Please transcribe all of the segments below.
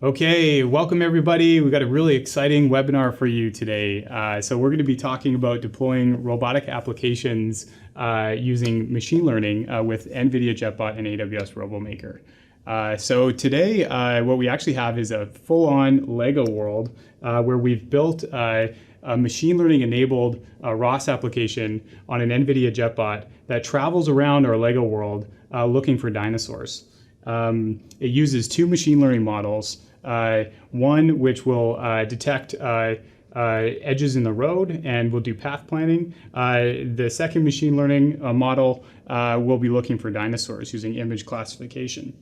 Okay, welcome everybody. We've got a really exciting webinar for you today. So we're going to be talking about deploying robotic applications using machine learning with Nvidia JetBot and AWS RoboMaker. So today, what we actually have is a full-on Lego world where we've built a machine learning enabled ROS application on an Nvidia JetBot that travels around our Lego world looking for dinosaurs. It uses two machine learning models, one which will detect edges in the road and will do path planning. The second machine learning model will be looking for dinosaurs using image classification.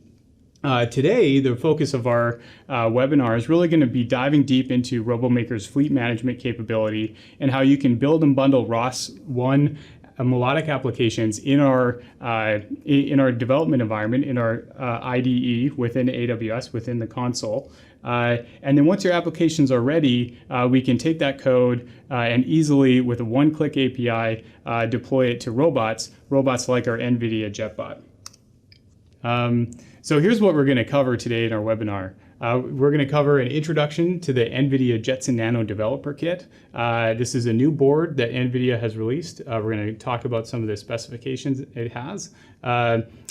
Today, the focus of our webinar is really going to be diving deep into RoboMaker's fleet management capability and how you can build and bundle ROS1 melodic applications in our development environment, in our IDE within AWS, within the console. And then once your applications are ready, we can take that code and easily, with a one-click API, deploy it to robots like our Nvidia JetBot. So here's what we're going to cover today in our webinar. We're going to cover an introduction to the Nvidia Jetson Nano developer kit. This is a new board that Nvidia has released. We're going to talk about some of the specifications it has.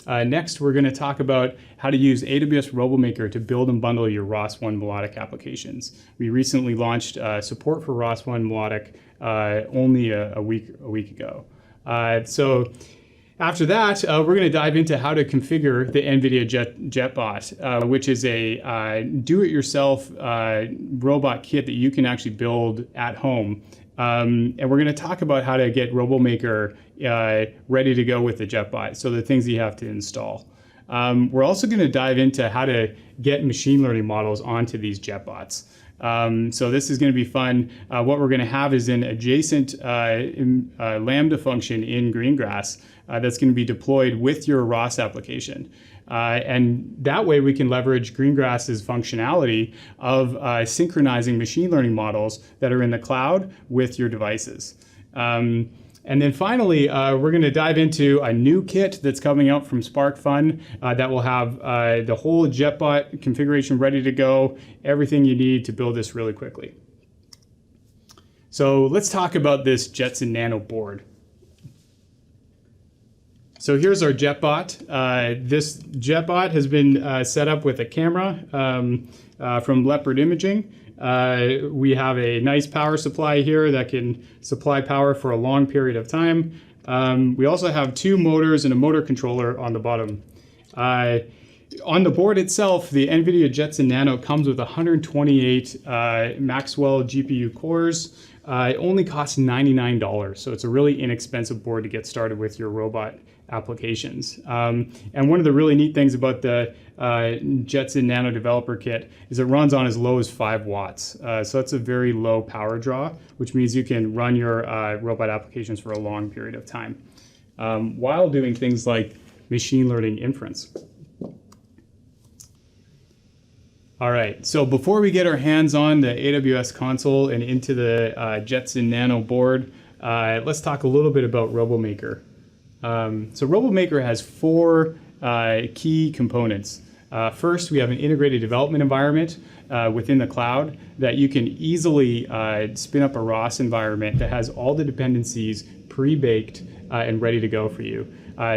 Next, we're going to talk about how to use AWS RoboMaker to build and bundle your ROS1 melodic applications. We recently launched support for ROS1 melodic only a week ago. After that, we're going to dive into how to configure the Nvidia JetBot, which is a do-it-yourself robot kit that you can actually build at home. And we're going to talk about how to get RoboMaker ready to go with the JetBot, so the things you have to install. We're also going to dive into how to get machine learning models onto these JetBots. So this is going to be fun. What we're going to have is an adjacent Lambda function in Greengrass that's going to be deployed with your ROS application. And that way we can leverage Greengrass's functionality of synchronizing machine learning models that are in the cloud with your devices. And then finally, we're going to dive into a new kit that's coming out from SparkFun that will have the whole JetBot configuration ready to go, everything you need to build this really quickly. So let's talk about this Jetson Nano board. So here's our JetBot. This JetBot has been set up with a camera from Leopard Imaging. We have a nice power supply here that can supply power for a long period of time. We also have two motors and a motor controller on the bottom. On the board itself, the Nvidia Jetson Nano comes with 128 Maxwell GPU cores. It only costs $99, so it's a really inexpensive board to get started with your robot applications. And one of the really neat things about the Jetson Nano developer kit is it runs on as low as 5 watts. So that's a very low power draw, which means you can run your robot applications for a long period of time while doing things like machine learning inference. All right, so before we get our hands on the AWS console and into the Jetson Nano board, let's talk a little bit about RoboMaker. So RoboMaker has 4 key components. First, we have an integrated development environment within the cloud that you can easily spin up a ROS environment that has all the dependencies pre-baked and ready to go for you.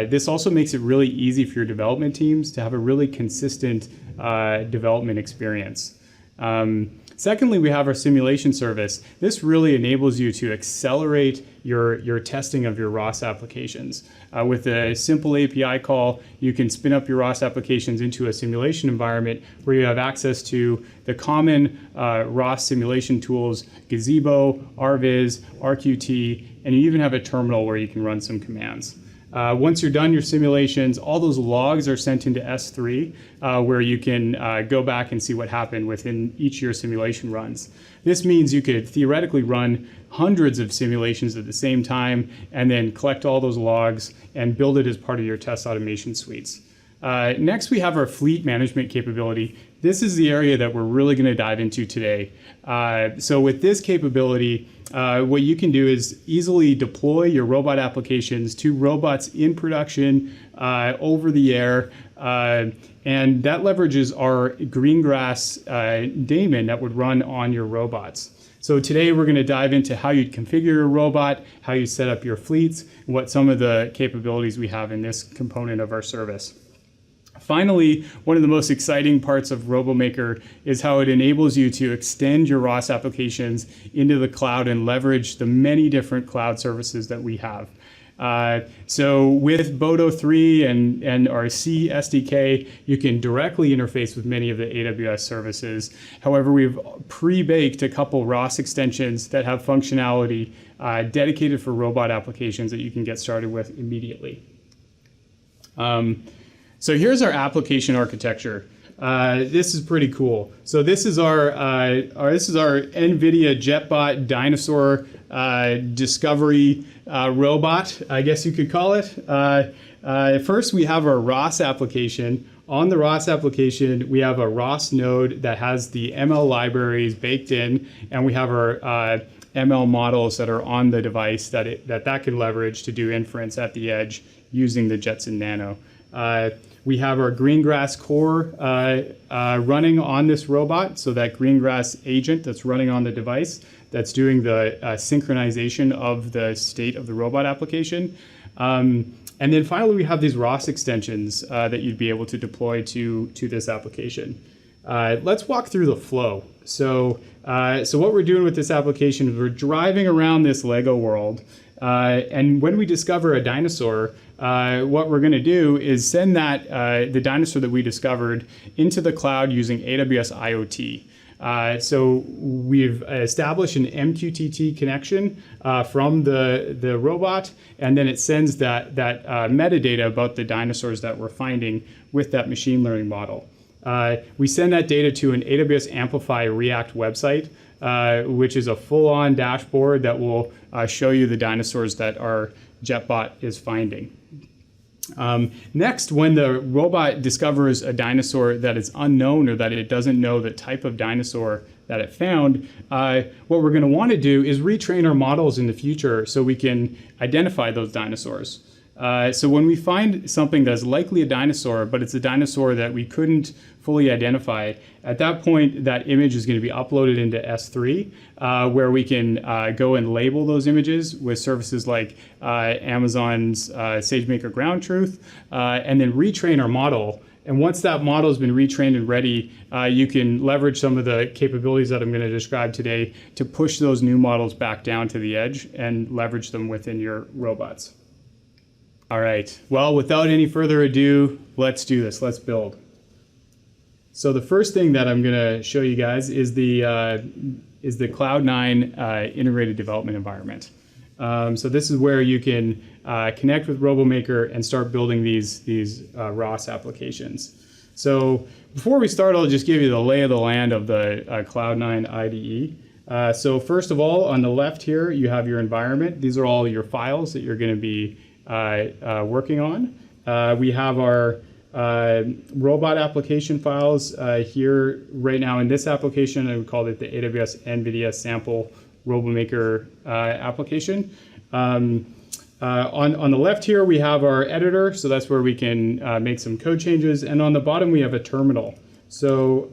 This also makes it really easy for your development teams to have a really consistent development experience. Secondly, we have our simulation service. This really enables you to accelerate your testing of your ROS applications. With a simple API call, you can spin up your ROS applications into a simulation environment where you have access to the common ROS simulation tools, Gazebo, RViz, RQT, and you even have a terminal where you can run some commands. Once you're done your simulations, all those logs are sent into S3 where you can go back and see what happened within each of your simulation runs. This means you could theoretically run hundreds of simulations at the same time and then collect all those logs and build it as part of your test automation suites. Next, we have our fleet management capability. This is the area that we're really going to dive into today. So with this capability, what you can do is easily deploy your robot applications to robots in production over the air. And that leverages our Greengrass daemon that would run on your robots. So today we're going to dive into how you'd configure your robot, how you set up your fleets, and what some of the capabilities we have in this component of our service. Finally, one of the most exciting parts of RoboMaker is how it enables you to extend your ROS applications into the cloud and leverage the many different cloud services that we have. So with Bodo 3 and our C SDK, you can directly interface with many of the AWS services. However, we've pre-baked a couple ROS extensions that have functionality dedicated for robot applications that you can get started with immediately. So here's our application architecture. This is pretty cool. So this is our Nvidia JetBot dinosaur discovery robot, I guess you could call it. First, we have our ROS application. On the ROS application, we have a ROS node that has the ML libraries baked in, and we have our ML models that are on the device that can leverage to do inference at the edge using the Jetson Nano. We have our Greengrass core running on this robot, so that Greengrass agent that's running on the device that's doing the synchronization of the state of the robot application. And then finally, we have these ROS extensions that you'd be able to deploy to this application. Let's walk through the flow. So what we're doing with this application is we're driving around this Lego world. And when we discover a dinosaur, what we're going to do is send the dinosaur that we discovered into the cloud using AWS IoT. So we've established an MQTT connection from the robot, and then it sends that metadata about the dinosaurs that we're finding with that machine learning model. We send that data to an AWS Amplify React website, which is a full-on dashboard that will show you the dinosaurs that our JetBot is finding. Next, when the robot discovers a dinosaur that is unknown or that it doesn't know the type of dinosaur that it found, what we're going to want to do is retrain our models in the future so we can identify those dinosaurs. So when we find something that's likely a dinosaur, but it's a dinosaur that we couldn't fully identify, at that point, that image is going to be uploaded into S3, where we can go and label those images with services like Amazon's SageMaker Ground Truth, and then retrain our model. And once that model has been retrained and ready, you can leverage some of the capabilities that I'm going to describe today to push those new models back down to the edge and leverage them within your robots. All right, well, without any further ado, let's do this. Let's build. So the first thing that I'm going to show you guys is the Cloud9 integrated development environment. So this is where you can connect with RoboMaker and start building these ROS applications. So before we start, I'll just give you the lay of the land of the Cloud9 IDE. So first of all, on the left here, you have your environment. These are all your files that you're going to be working on. We have our robot application files here right now in this application. I would call it the AWS Nvidia sample RoboMaker application. On the left here, we have our editor, so that's where we can make some code changes. And on the bottom, we have a terminal. So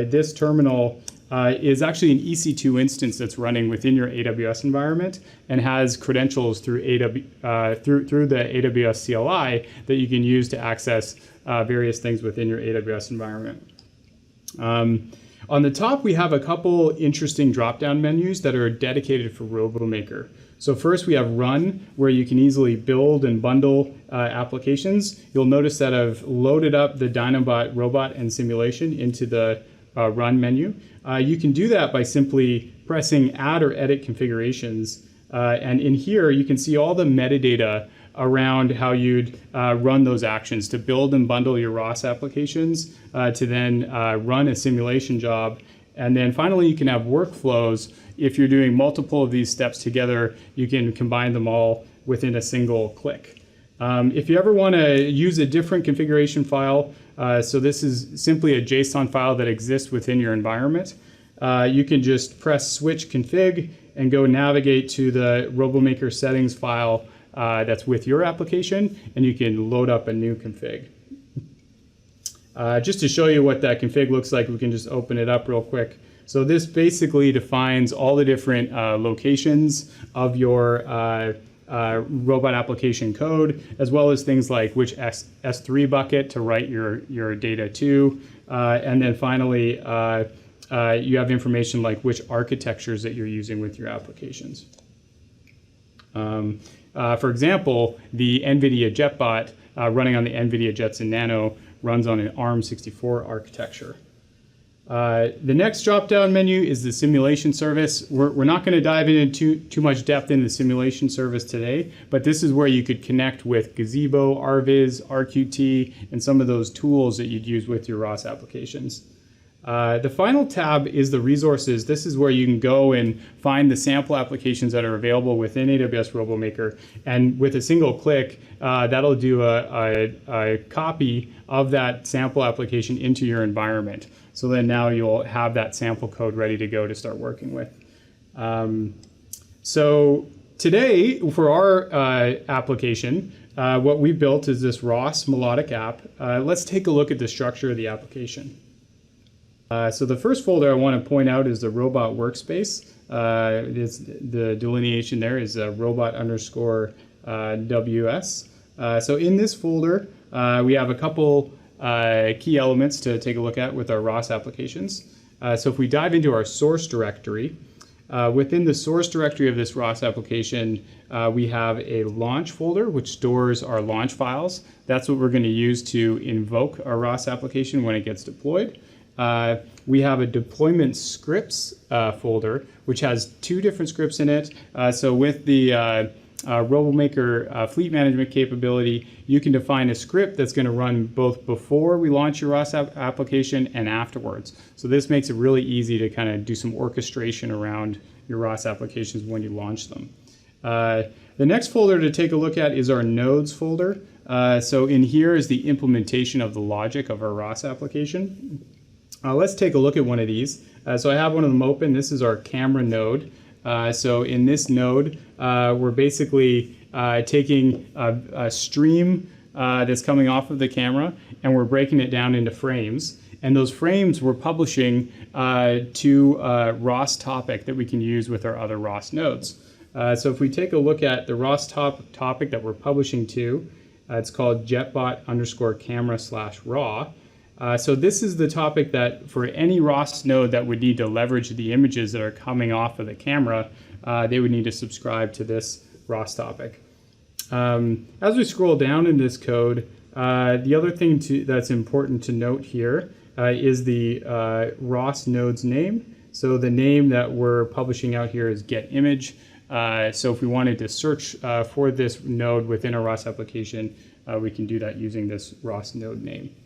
this terminal is actually an EC2 instance that's running within your AWS environment and has credentials through the AWS CLI that you can use to access various things within your AWS environment. On the top, we have a couple interesting drop-down menus that are dedicated for RoboMaker. So first, we have Run, where you can easily build and bundle applications. You'll notice that I've loaded up the Dinobot robot and simulation into the Run menu. You can do that by simply pressing Add or Edit Configurations. And in here, you can see all the metadata around how you'd run those actions to build and bundle your ROS applications, to then run a simulation job. And then finally, you can have workflows. If you're doing multiple of these steps together, you can combine them all within a single click. If you ever want to use a different configuration file, so this is simply a JSON file that exists within your environment, you can just press Switch Config, and go navigate to the RoboMaker settings file that's with your application, and you can load up a new config. Just to show you what that config looks like, we can just open it up real quick. So this basically defines all the different locations of your robot application code, as well as things like which S3 bucket to write your data to. And then finally, you have information like which architectures that you're using with your applications. For example, the Nvidia JetBot running on the Nvidia Jetson Nano runs on an ARM64 architecture. The next drop-down menu is the simulation service. We're not going to dive into too much depth in the simulation service today, but this is where you could connect with Gazebo, RViz, RQT, and some of those tools that you'd use with your ROS applications. The final tab is the resources. This is where you can go and find the sample applications that are available within AWS RoboMaker. And with a single click, that'll do a copy of that sample application into your environment. So then now you'll have that sample code ready to go to start working with. So today, for our application, what we built is this ROS melodic app. Let's take a look at the structure of the application. So the first folder I want to point out is the robot workspace. The delineation there is robot underscore WS. So in this folder, we have a couple key elements to take a look at with our ROS applications. So if we dive into our source directory, within the source directory of this ROS application, we have a launch folder which stores our launch files. That's what we're going to use to invoke our ROS application when it gets deployed. We have a deployment scripts folder, which has two different scripts in it. So with the RoboMaker fleet management capability, you can define a script that's going to run both before we launch your ROS application and afterwards. So this makes it really easy to kind of do some orchestration around your ROS applications when you launch them. The next folder to take a look at is our nodes folder. So in here is the implementation of the logic of our ROS application. Let's take a look at one of these. So I have one of them open. This is our camera node. So in this node, we're basically taking a stream that's coming off of the camera, and we're breaking it down into frames. And those frames we're publishing to a ROS topic that we can use with our other ROS nodes. So if we take a look at the ROS topic that we're publishing to, it's called JetBot underscore camera slash raw. So this is the topic that for any ROS node that would need to leverage the images that are coming off of the camera, they would need to subscribe to this ROS topic. As we scroll down in this code, the other thing that's important to note here is the ROS node's name. So the name that we're publishing out here is getImage. So if we wanted to search for this node within a ROS application, we can do that using this ROS node name.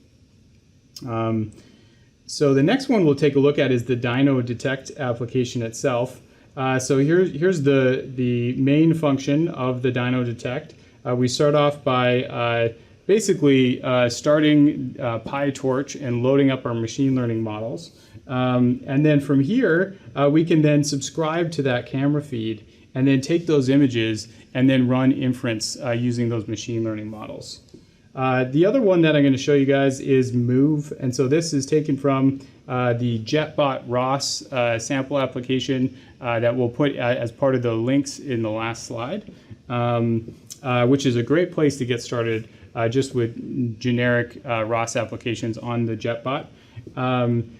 So the next one we'll take a look at is the Dino Detect application itself. So here's the main function of the Dino Detect. We start off by basically starting PyTorch and loading up our machine learning models. And then from here, we can then subscribe to that camera feed and then take those images and then run inference using those machine learning models. The other one that I'm going to show you guys is Move. And so this is taken from the JetBot ROS sample application that we'll put as part of the links in the last slide, which is a great place to get started just with generic ROS applications on the JetBot.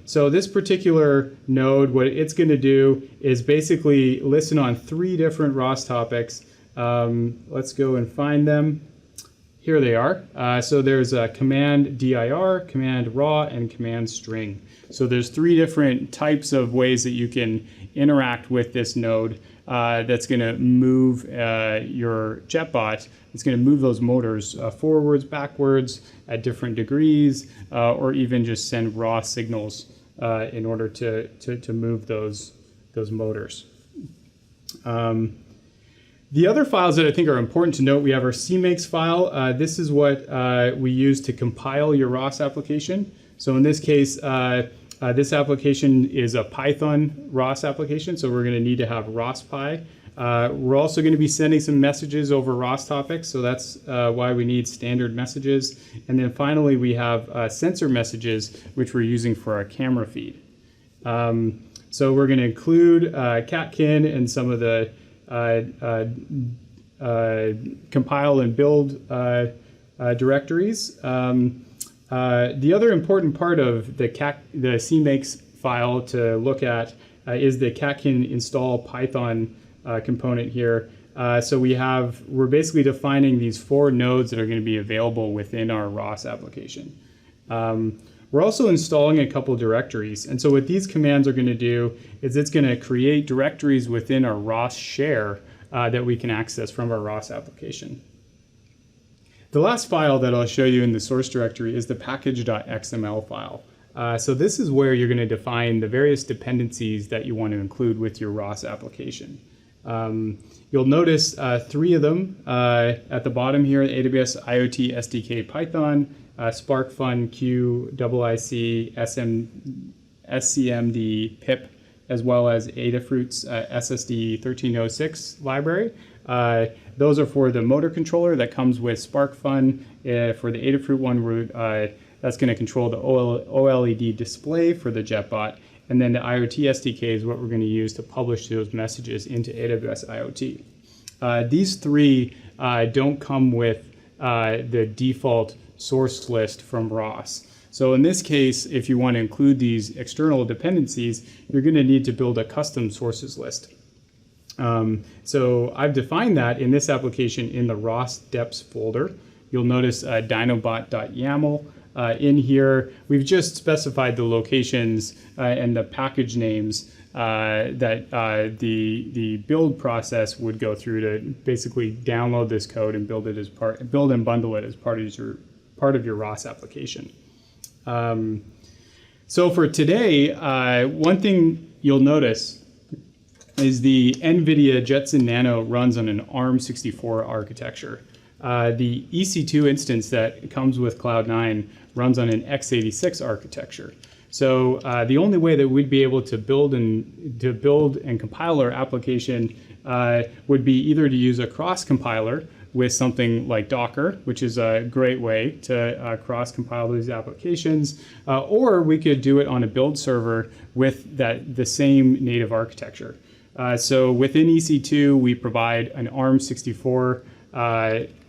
So this particular node, what it's going to do is basically listen on 3 different ROS topics. Let's go and find them. Here they are. So there's a command dir, command raw, and command string. So there's 3 different types of ways that you can interact with this node that's going to move your JetBot. It's going to move those motors forwards, backwards at different degrees, or even just send raw signals in order to move those motors. The other files that I think are important to note, we have our CMakes file. This is what we use to compile your ROS application. So in this case, This application is a Python ROS application, so we're going to need to have ROS.py. We're also going to be sending some messages over ROS topics, so that's why we need standard messages. And then finally, we have sensor messages, which we're using for our camera feed. So we're going to include catkin and some of the compile and build directories. The other important part of the CMakes file to look at is the catkin install Python component here. So we're basically defining these 4 nodes that are going to be available within our ROS application. We're also installing a couple directories. And so what these commands are going to do is it's going to create directories within our ROS share that we can access from our ROS application. The last file that I'll show you in the source directory is the package.xml file. So this is where you're going to define the various dependencies that you want to include with your ROS application. You'll notice 3 of them at the bottom here: AWS IoT SDK Python, Spark Fun Q IIC SCMD pip, as well as Adafruit's SSD 1306 library. Those are for the motor controller that comes with SparkFun. For the Adafruit one, that's going to control the OLED display for the JetBot. And then the IoT SDK is what we're going to use to publish those messages into AWS IoT. These 3 don't come with the default source list from ROS. So in this case, if you want to include these external dependencies, you're going to need to build a custom sources list. So I've defined that in this application in the ROS deps folder. You'll notice dinobot.yaml. In here, we've just specified the locations and the package names that the build process would go through to basically download this code and build and bundle it as part of your ROS application. So for today, one thing you'll notice is the Nvidia Jetson Nano runs on an ARM64 architecture. The EC2 instance that comes with Cloud9 runs on an x86 architecture. So the only way that we'd be able to build and compile our application would be either to use a cross compiler with something like Docker, which is a great way to cross-compile these applications, or we could do it on a build server with the same native architecture. So within EC2, we provide an ARM64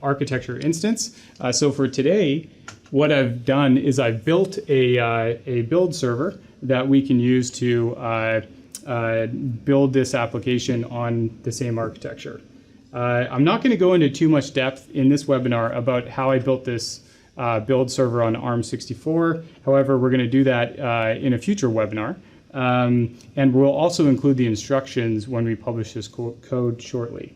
architecture instance. So for today, what I've done is I've built a build server that we can use to build this application on the same architecture. I'm not going to go into too much depth in this webinar about how I built this build server on ARM64. However, we're going to do that in a future webinar. And we'll also include the instructions when we publish this code shortly.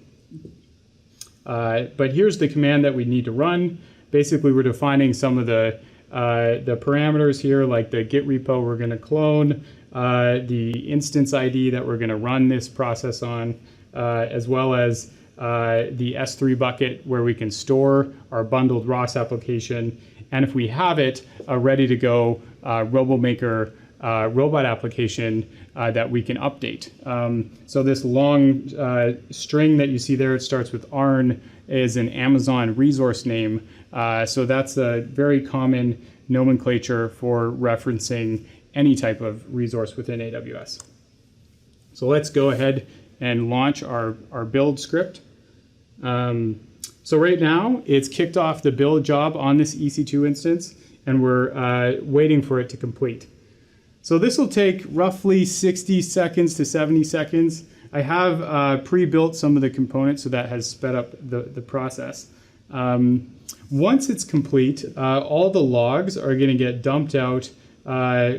But here's the command that we need to run. Basically, we're defining some of the parameters here, like the Git repo we're going to clone, the instance ID that we're going to run this process on, as well as the S3 bucket where we can store our bundled ROS application, and if we have it, ready to go RoboMaker robot application that we can update. So this long string that you see there, it starts with ARN, is an Amazon resource name. So that's a very common nomenclature for referencing any type of resource within AWS. So let's go ahead and launch our build script. So right now, it's kicked off the build job on this EC2 instance, and we're waiting for it to complete. So this will take roughly 60 seconds to 70 seconds. I have pre-built some of the components, so that has sped up the process. Once it's complete, all the logs are going to get dumped out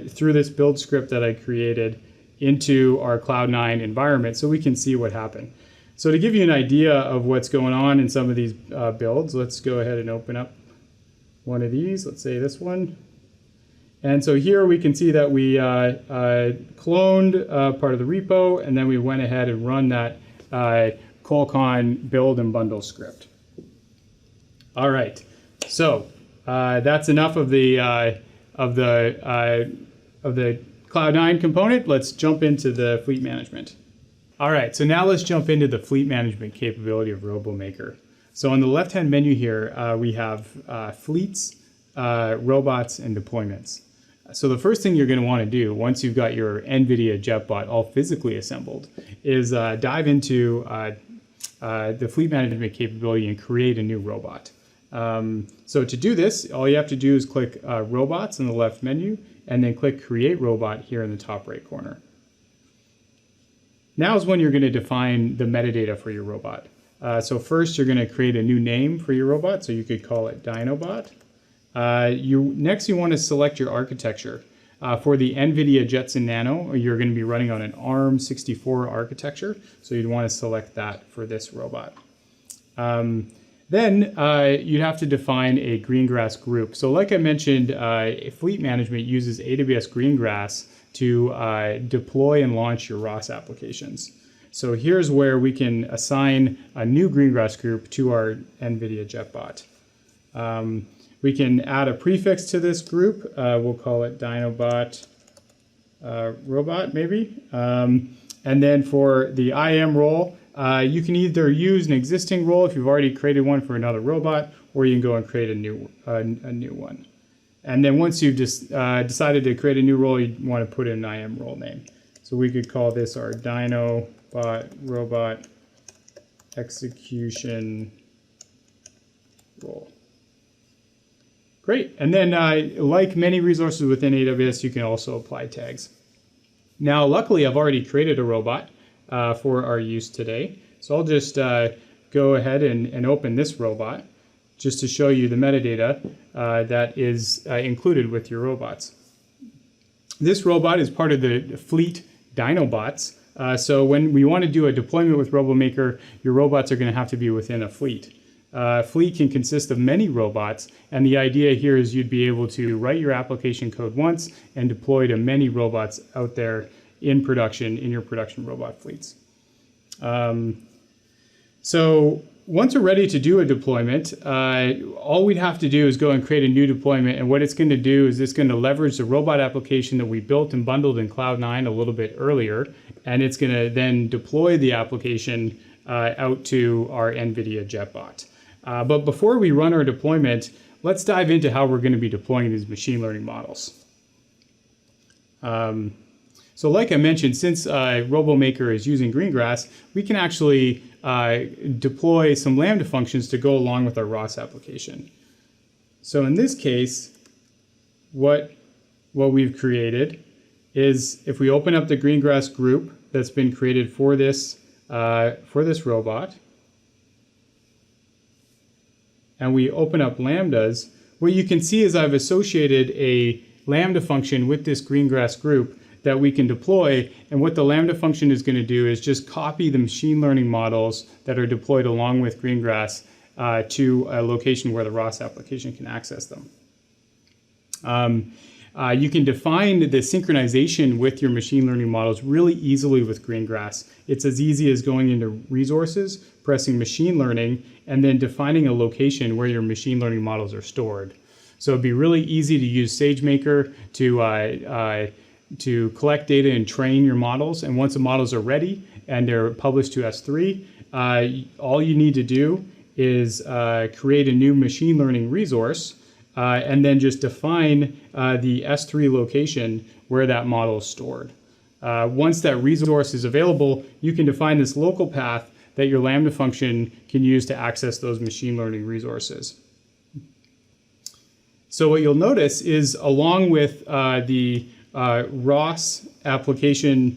through this build script that I created into our Cloud9 environment so we can see what happened. So to give you an idea of what's going on in some of these builds, let's go ahead and open up one of these. Let's say this one. And so here we can see that we cloned part of the repo, and then we went ahead and run that colcon build and bundle script. All right, so that's enough of the Cloud9 component, let's jump into the fleet management. All right, so now let's jump into the fleet management capability of RoboMaker. So on the left-hand menu here, we have fleets, robots, and deployments. So the first thing you're going to want to do once you've got your Nvidia JetBot all physically assembled is dive into the fleet management capability and create a new robot. So to do this, all you have to do is click Robots in the left menu and then click Create Robot here in the top right corner. Now is when you're going to define the metadata for your robot. So first you're going to create a new name for your robot, so you could call it Dinobot. Next you want to select your architecture. For the Nvidia Jetson Nano, you're going to be running on an ARM64 architecture, so you'd want to select that for this robot. Then you'd have to define a greengrass group. So like I mentioned, fleet management uses AWS Greengrass to deploy and launch your ROS applications. So here's where we can assign a new greengrass group to our Nvidia JetBot. We can add a prefix to this group. We'll call it Dinobot robot maybe. And then for the IAM role, you can either use an existing role if you've already created one for another robot, or you can go and create a new one. And then once you've just decided to create a new role, you want to put in an IAM role name. So we could call this our Dinobot robot execution role. Great. And then like many resources within AWS, you can also apply tags. Now, luckily, I've already created a robot for our use today. So I'll just go ahead and open this robot just to show you the metadata that is included with your robots. This robot is part of the fleet Dinobots. So when we want to do a deployment with RoboMaker, your robots are going to have to be within a fleet. Fleet can consist of many robots, and the idea here is you'd be able to write your application code once and deploy to many robots out there in production, in your production robot fleets. So once we're ready to do a deployment, all we'd have to do is go and create a new deployment, and what it's going to do is it's going to leverage the robot application that we built and bundled in Cloud9 a little bit earlier, and it's going to then deploy the application out to our Nvidia JetBot. But before we run our deployment, let's dive into how we're going to be deploying these machine learning models. So like I mentioned, since RoboMaker is using Greengrass, we can actually deploy some Lambda functions to go along with our ROS application. So in this case, what we've created is if we open up the Greengrass group that's been created for this robot, and we open up Lambdas, what you can see is I've associated a Lambda function with this Greengrass group that we can deploy, and what the Lambda function is going to do is just copy the machine learning models that are deployed along with Greengrass to a location where the ROS application can access them. You can define the synchronization with your machine learning models really easily with Greengrass. It's as easy as going into resources, pressing machine learning, and then defining a location where your machine learning models are stored. So it'd be really easy to use SageMaker to collect data and train your models. And once the models are ready and they're published to S3, all you need to do is create a new machine learning resource and then just define the S3 location where that model is stored. Once that resource is available, you can define this local path that your Lambda function can use to access those machine learning resources. So what you'll notice is along with the ROS application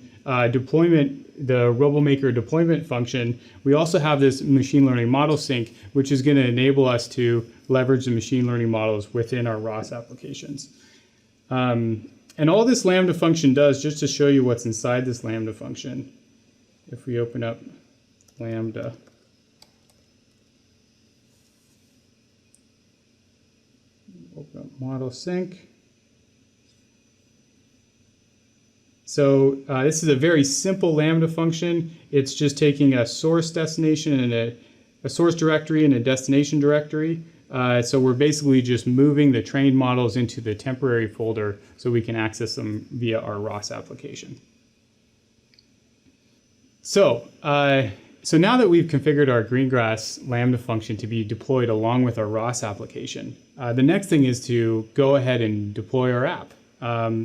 deployment, the RoboMaker deployment function, we also have this machine learning model sync, which is going to enable us to leverage the machine learning models within our ROS applications. And all this Lambda function does, just to show you what's inside this Lambda function, if we open up Lambda, open up model sync. So this is a very simple Lambda function. It's just taking a source destination and a source directory and a destination directory, So we're basically just moving the trained models into the temporary folder so we can access them via our ROS application. So now that we've configured our Greengrass Lambda function to be deployed along with our ROS application, the next thing is to go ahead and deploy our app.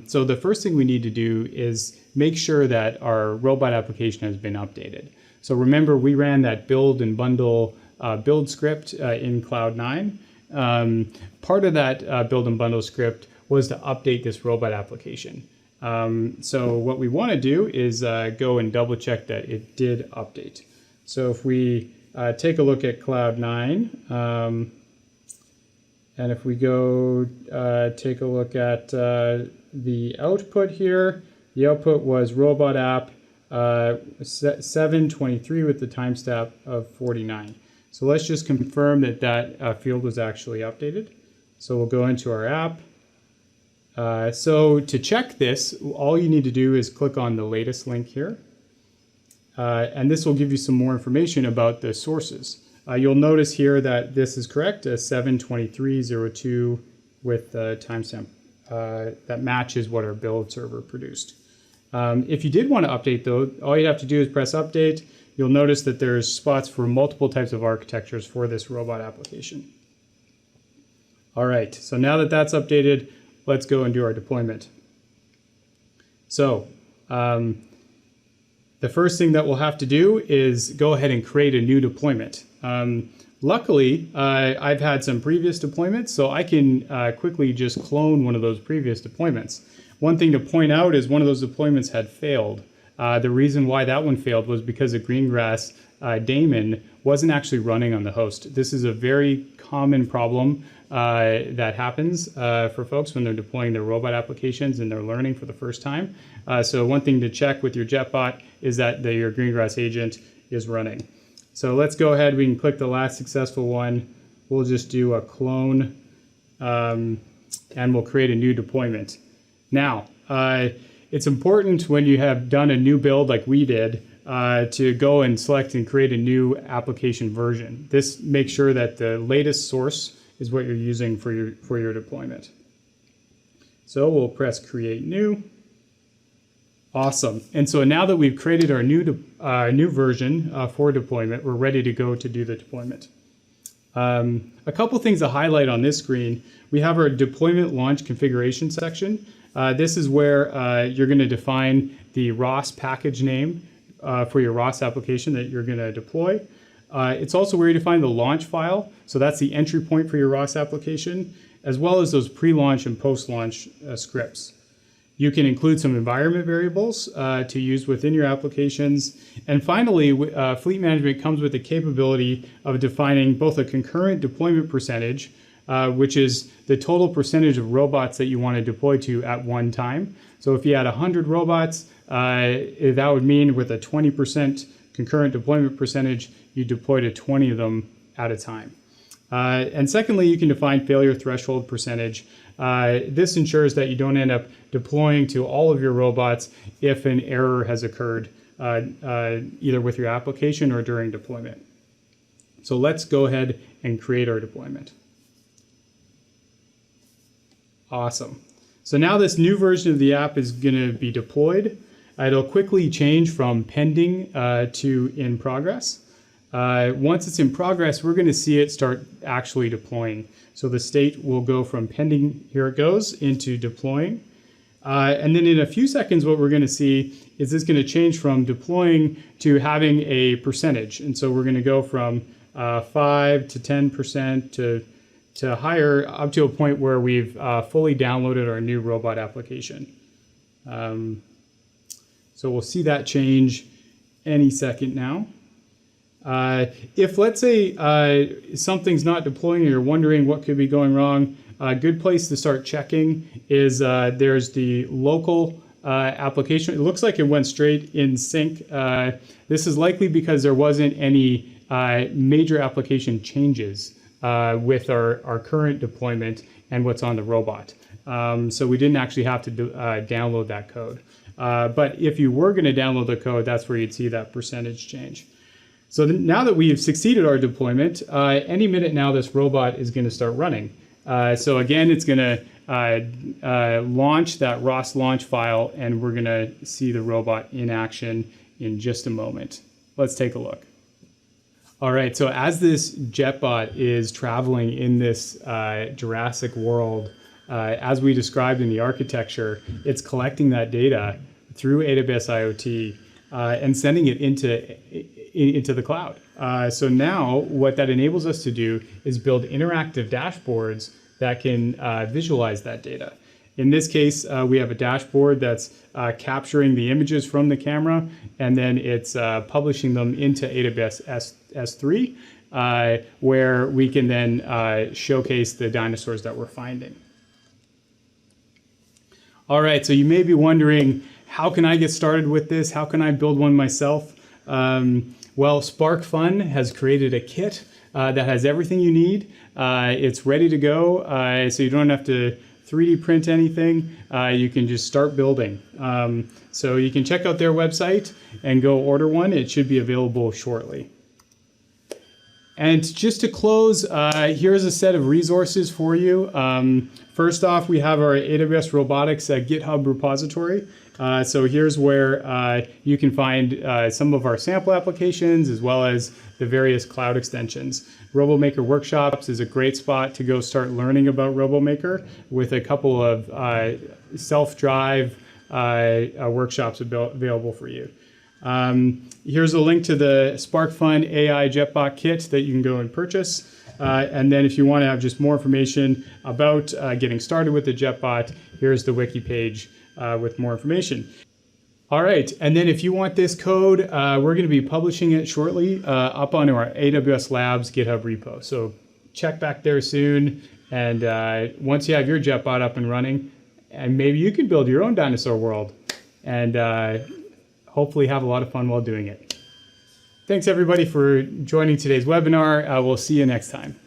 So the first thing we need to do is make sure that our robot application has been updated. So remember, we ran that build and bundle build script in Cloud9. Part of that build and bundle script was to update this robot application. So what we want to do is go and double check that it did update. So if we take a look at Cloud9, and if we go take a look at the output here, the output was robot app 723 with the timestamp of 49. So let's just confirm that that field was actually updated. So we'll go into our app. So to check this, all you need to do is click on the latest link here. And this will give you some more information about the sources. You'll notice here that this is correct, 72302 with the timestamp that matches what our build server produced. If you did want to update though, all you have to do is press update. You'll notice that there's spots for multiple types of architectures for this robot application. All right, so now that that's updated, let's go and do our deployment. So the first thing that we'll have to do is go ahead and create a new deployment. Luckily, I've had some previous deployments, so I can quickly just clone one of those previous deployments. One thing to point out is one of those deployments had failed. The reason why that one failed was because the Greengrass daemon wasn't actually running on the host. This is a very common problem that happens for folks when they're deploying their robot applications and they're learning for the first time. So one thing to check with your JetBot is that your Greengrass agent is running. So let's go ahead, we can click the last successful one. We'll just do a clone and we'll create a new deployment. Now, it's important when you have done a new build like we did to go and select and create a new application version. This makes sure that the latest source is what you're using for your deployment. So we'll press create new. Awesome. And so now that we've created our new version for deployment, we're ready to go to do the deployment. A couple things to highlight on this screen. We have our deployment launch configuration section. This is where you're going to define the ROS package name for your ROS application that you're going to deploy. It's also where you define the launch file. So that's the entry point for your ROS application, as well as those pre-launch and post-launch scripts. You can include some environment variables to use within your applications. And finally, Fleet Management comes with the capability of defining both a concurrent deployment percentage, which is the total percentage of robots that you want to deploy to at one time. So if you had 100 robots, that would mean with a 20% concurrent deployment percentage, you deploy to 20 of them at a time. And secondly, you can define failure threshold percentage. This ensures that you don't end up deploying to all of your robots if an error has occurred either with your application or during deployment. So let's go ahead and create our deployment. Awesome. So now this new version of the app is going to be deployed. It'll quickly change from pending to in progress. Once it's in progress, we're going to see it start actually deploying. So the state will go from pending, here it goes, into deploying. And then in a few seconds, what we're going to see is this going to change from deploying to having a percentage. And so we're going to go from 5 to 10% to higher, up to a point where we've fully downloaded our new robot application. So we'll see that change any second now. If, let's say, something's not deploying or you're wondering what could be going wrong, a good place to start checking is there's the local application. It looks like it went straight in sync. This is likely because there wasn't any major application changes with our current deployment and what's on the robot. So we didn't actually have to download that code. But if you were going to download the code, that's where you'd see that percentage change. So now that we've succeeded our deployment, any minute now this robot is going to start running. So again, it's going to launch that ROS launch file, and we're going to see the robot in action in just a moment. Let's take a look. All right, so as this JetBot is traveling in this Jurassic world, as we described in the architecture, it's collecting that data through AWS IoT and sending it into the cloud. So now what that enables us to do is build interactive dashboards that can visualize that data. In this case, we have a dashboard that's capturing the images from the camera, and then it's publishing them into AWS S3, where we can then showcase the dinosaurs that we're finding. All right, so you may be wondering, how can I get started with this? How can I build one myself? Well, SparkFun has created a kit that has everything you need. It's ready to go, so you don't have to 3D print anything. You can just start building. So you can check out their website and go order one. It should be available shortly. And just to close, here's a set of resources for you. First off, we have our AWS Robotics GitHub repository. So here's where you can find some of our sample applications as well as the various cloud extensions. RoboMaker Workshops is a great spot to go start learning about RoboMaker with a couple of self-drive workshops available for you. Here's a link to the SparkFun AI JetBot kit that you can go and purchase. And then if you want to have just more information about getting started with the JetBot, here's the wiki page with more information. All right, and then if you want this code, we're going to be publishing it shortly up on our AWS Labs GitHub repo. So check back there soon, and once you have your JetBot up and running, and maybe you can build your own dinosaur world, and hopefully have a lot of fun while doing it. Thanks everybody for joining today's webinar. We'll see you next time.